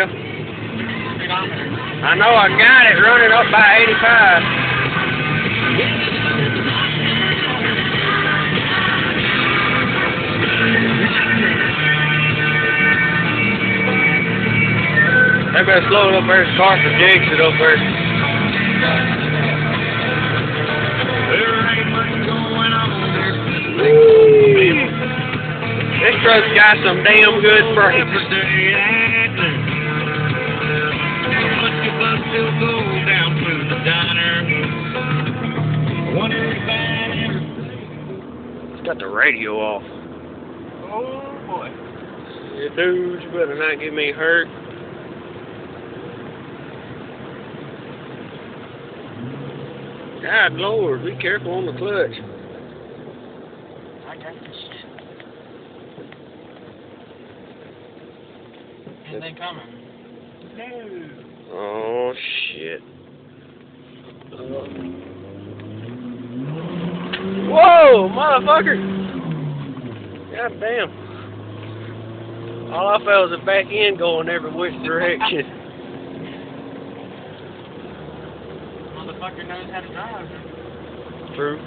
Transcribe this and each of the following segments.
Yeah. I know I got it running up by 85. They better slow it up there. The car projects it up there. There ain't much going on there. This truck's got some damn good brakes. Still go down to the diner. Wonder if It's got the radio off. oh boy. Yeah, dude, you better not get me hurt. God Lord, be careful on the clutch. I got this shit. Anything coming? No. Oh shit. Whoa, motherfucker! God damn. All I felt was a back end going every which direction. Motherfucker knows how to drive. True.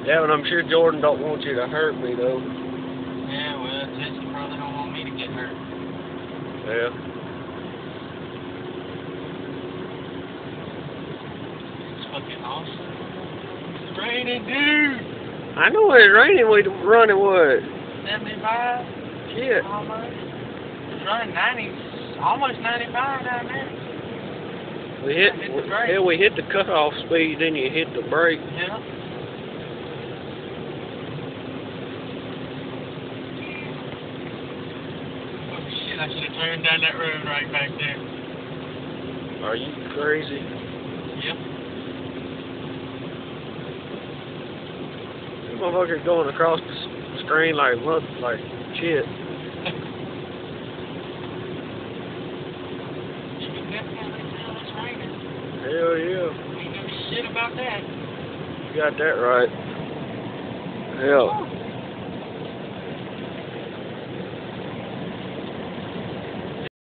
Yeah, and I'm sure Jordan don't want you to hurt me though. Yeah, well, Jesse probably don't want me to get hurt. Yeah. It's fucking awesome. It's raining, dude. I know it's raining. We running what? 75. Shit. Almost. It's running 90, almost 95 down there. We hit the cutoff speed, then you hit the brake. Yeah. Oh shit! I should have turned down that road right back there. Are you crazy? Yep. This motherfucker's going across the screen like shit. You can definitely tell it's raining. Hell yeah. Ain't no shit about that. You got that right. Hell.